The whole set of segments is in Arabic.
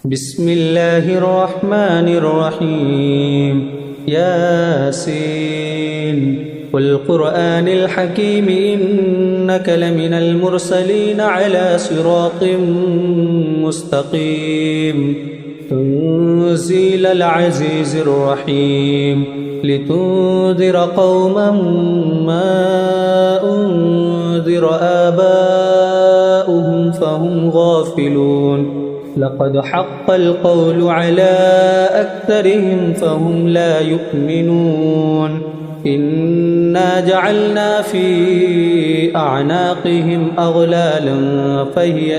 بسم الله الرحمن الرحيم ياسين والقرآن الحكيم إنك لمن المرسلين على صراط مستقيم تنزيل العزيز الرحيم لتنذر قوما ما أنذر آباؤهم فهم غافلون لقد حق القول على أكثرهم فهم لا يؤمنون إنا جعلنا في أعناقهم أغلالا فهي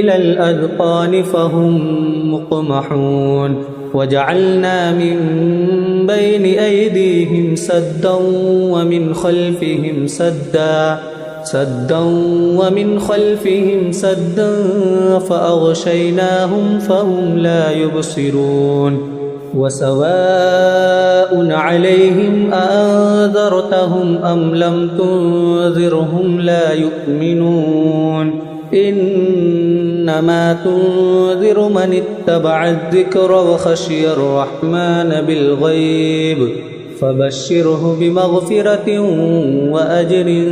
إلى الأذقان فهم مقمحون وجعلنا من بين أيديهم سدا ومن خلفهم سدا فأغشيناهم فهم لا يبصرون وسواء عليهم أأنذرتهم أم لم تنذرهم لا يؤمنون إنما تنذر من اتبع الذكر وخشي الرحمن بالغيب فبشره بمغفرة وأجر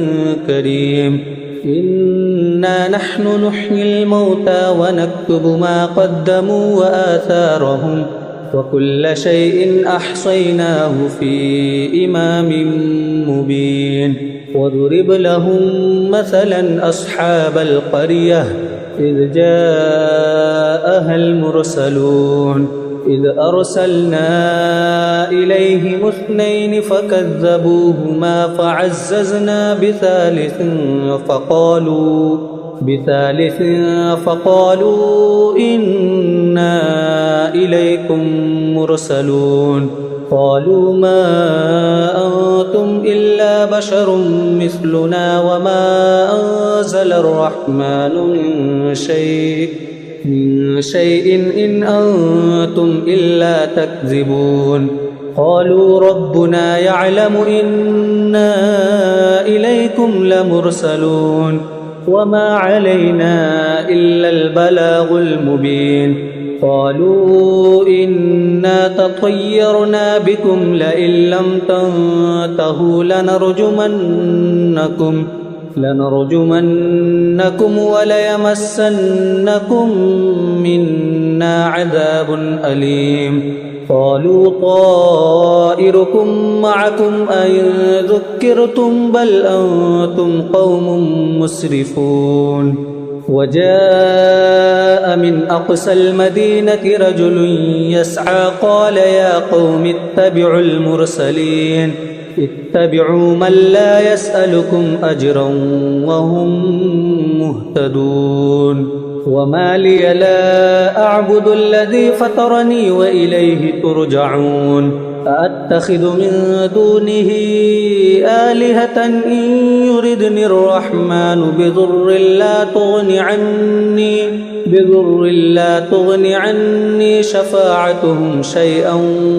كريم إنا نحن نحيي الموتى ونكتب ما قدموا وآثارهم وكل شيء أحصيناه في إمام مبين واضرب لهم مثلا أصحاب القرية إذ جاءها المرسلون إذ أرسلنا إليهم 2 فكذبوهما فعززنا بثالث فقالوا إنا إليكم مرسلون قالوا ما أنتم إلا بشر مثلنا وما أنزل الرحمن من شيء إن أنتم إلا تكذبون قالوا ربنا يعلم إنا إليكم لمرسلون وما علينا إلا البلاغ المبين قالوا إنا تطيرنا بكم لئن لم تنتهوا لنرجمنكم وليمسنكم منا عذاب أليم قالوا طائركم معكم أئن ذكرتم بل أنتم قوم مسرفون وجاء من أقصى المدينة رجل يسعى قال يا قوم اتبعوا المرسلين اتبعوا من لا يسألكم أجرا وهم مهتدون وما لي لا أعبد الذي فطرني وإليه ترجعون أأتخذ من دونه آلهة إن يردني الرحمن بضر لا تغن عني شفاعتهم شيئا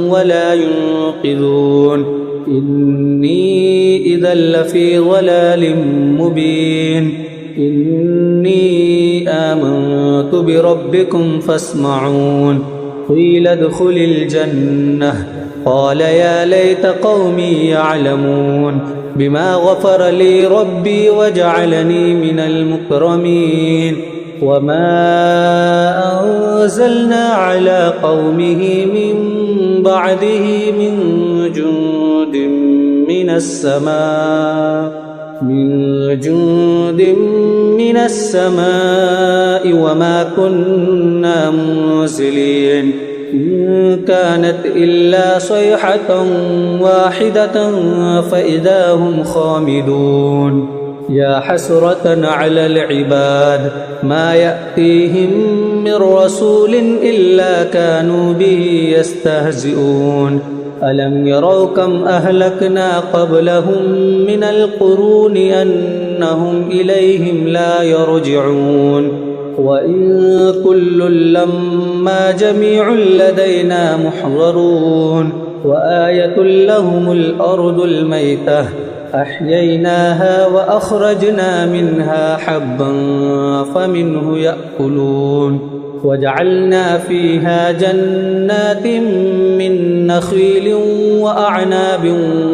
ولا ينقذون إني إذا لفي ضلال مبين إني آمنت بربكم فاسمعون قيل ادخل الجنة قال يا ليت قومي يعلمون بما غفر لي ربي وجعلني من المكرمين وما أنزلنا على قومه من بعده من جند من السماء وما كنا منزلين إن كانت إلا صيحة واحدة فإذا هم خامدون يا حسرة على العباد ما يأتيهم من رسول إلا كانوا به يستهزئون ألم يروا كم أهلكنا قبلهم من القرون أنهم إليهم لا يرجعون وإن كل لما جميع لدينا محضرون وآية لهم الأرض الميتة أحييناها وأخرجنا منها حبا فمنه يأكلون وجعلنا فيها جنات من نخيل وأعناب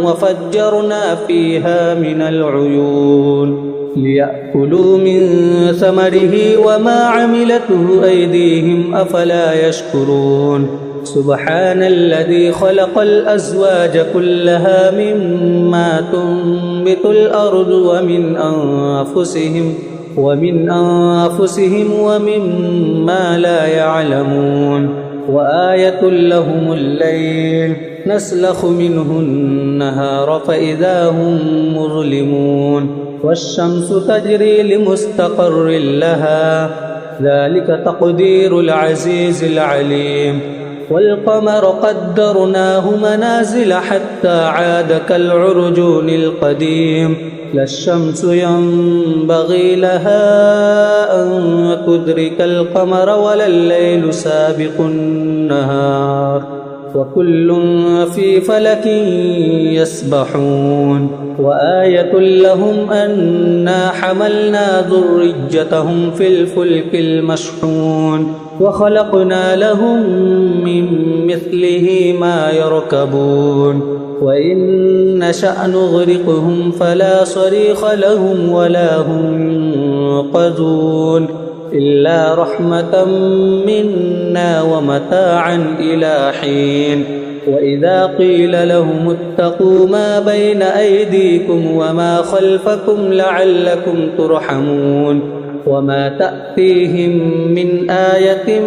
وفجرنا فيها من العيون ليأكلوا من ثمره وما عملته أيديهم أفلا يشكرون سبحان الذي خلق الأزواج كلها مما تنبت الأرض ومن أنفسهم ومما لا يعلمون وآية لهم الليل نسلخ منه النهار فإذا هم مظلمون والشمس تجري لمستقر لها ذلك تقدير العزيز العليم والقمر قدرناه منازل حتى عاد كالعرجون القديم لا الشمس ينبغي لها أن تدرك القمر ولا الليل سابق النهار وكل في فلك يسبحون وآية لهم أنا حملنا ذريتهم في الفلك المشحون وخلقنا لهم من مثله ما يركبون وإن نشأ نغرقهم فلا صريخ لهم ولا هم ينقذون إلا رحمة منا ومتاعا إلى حين وإذا قيل لهم اتقوا ما بين أيديكم وما خلفكم لعلكم ترحمون وما تأتيهم من آية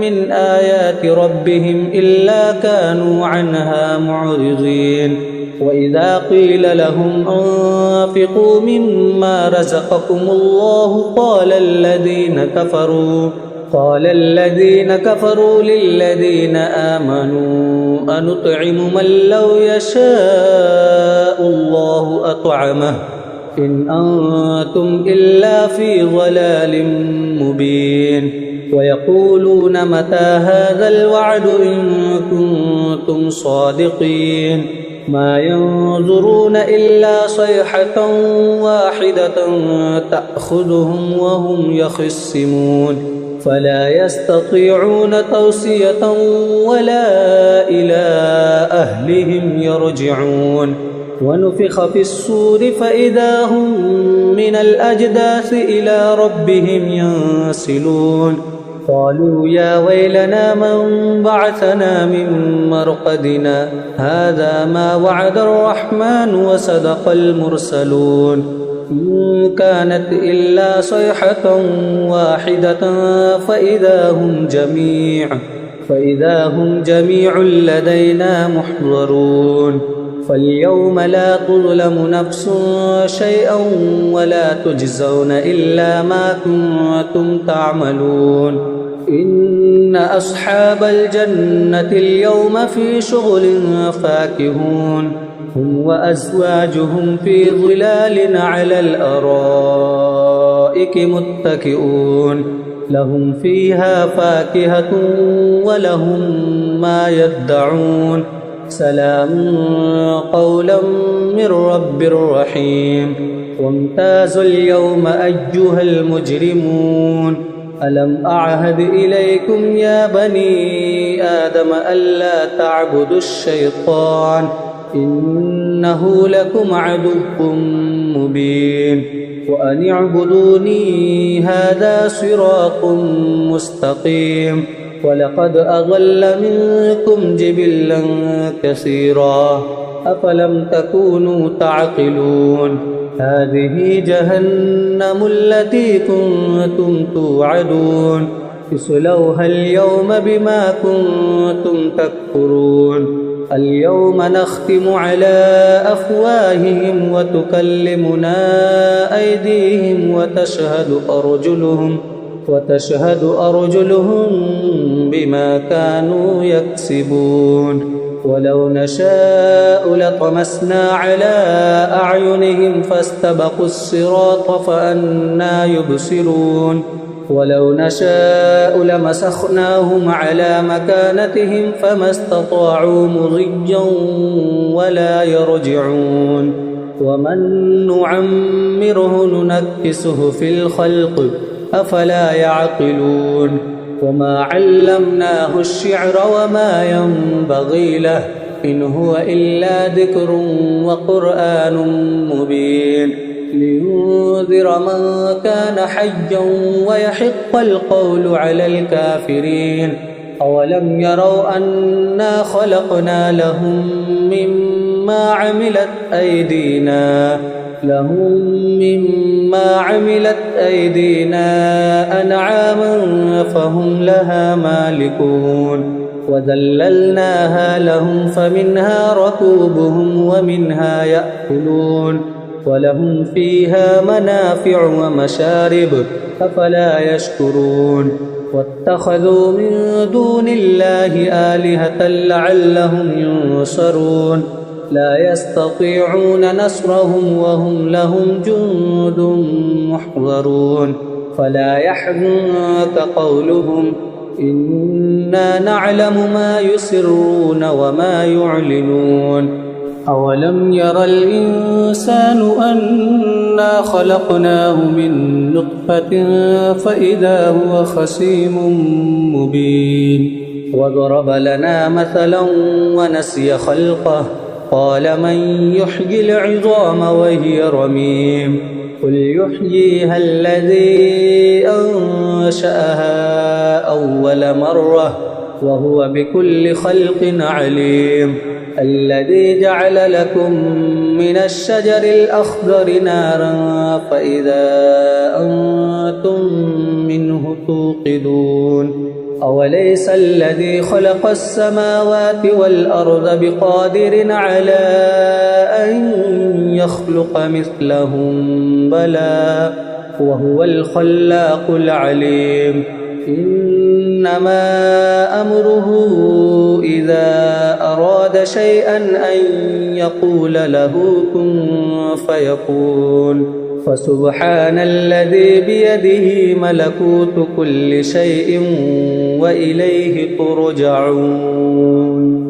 من آيات ربهم إلا كانوا عنها معرضين وإذا قيل لهم أنفقوا مما رزقكم الله قال الذين كفروا للذين آمنوا أنطعم من لو يشاء الله أطعمه إن أنتم إلا في ضلال مبين ويقولون متى هذا الوعد إن كنتم صادقين ما ينظرون إلا صيحة واحدة تأخذهم وهم يخصمون فلا يستطيعون توصية ولا إلى أهلهم يرجعون ونفخ في الصور فإذا هم من الأجداث إلى ربهم ينسلون قالوا يا ويلنا من بعثنا من مرقدنا هذا ما وعد الرحمن وصدق المرسلون إن كانت إلا صيحة واحدة فإذا هم جميع لدينا محضرون فاليوم لا تظلم نفس شيئا ولا تجزون إلا ما كنتم تعملون إن أصحاب الجنة اليوم في شغل فاكهون هم وأزواجهم في ظلال على الأرائك متكئون لهم فيها فاكهة ولهم ما يدعون سلام قولا من رب رحيم وامتازوا اليوم أيها المجرمون ألم أعهد إليكم يا بني آدم ألا تعبدوا الشيطان إنه لكم عدو مبين وأن اعبدوني هذا صراط مستقيم ولقد أضل منكم جبلا كثيرا أفلم تكونوا تعقلون هذه جهنم التي كنتم توعدون اصلوها اليوم بما كنتم تكفرون اليوم نختم على أفواههم وتكلمنا أيديهم وتشهد أرجلهم بما كانوا يكسبون ولو نشاء لطمسنا على أعينهم فاستبقوا الصراط فأنى يبصرون ولو نشاء لمسخناهم على مكانتهم فما استطاعوا مضيا ولا يرجعون ومن نعمره ننكسه في الخلق أفلا يعقلون وما علمناه الشعر وما ينبغي له إن هو إلا ذكر وقرآن مبين لينذر من كان حيا ويحق القول على الكافرين أولم يروا أنا خلقنا لهم مما عملت أيدينا أنعاما فهم لها مالكون وذللناها لهم فمنها ركوبهم ومنها يأكلون ولهم فيها منافع ومشارب أفلا يشكرون واتخذوا من دون الله آلهة لعلهم ينصرون لا يستطيعون نصرهم وهم لهم جند محضرون فلا يحزنك قولهم إنا نعلم ما يسرون وما يعلنون أولم ير الإنسان أنا خلقناه من نطفة فإذا هو خصيم مبين وضرب لنا مثلا ونسي خلقه قال من يحيي العظام وهي رميم قل يحييها الذي أنشأها أول مرة وهو بكل خلق عليم الذي جعل لكم من الشجر الأخضر نارا فإذا أنتم منه توقدون أوليس الذي خلق السماوات والأرض بقادر على أن يخلق مثلهم بلى وهو الخلاق العليم إنما أمره إذا أراد شيئا أن يقول له كن فيكون فسبحان الذي بيده ملكوت كل شيء وإليه ترجعون.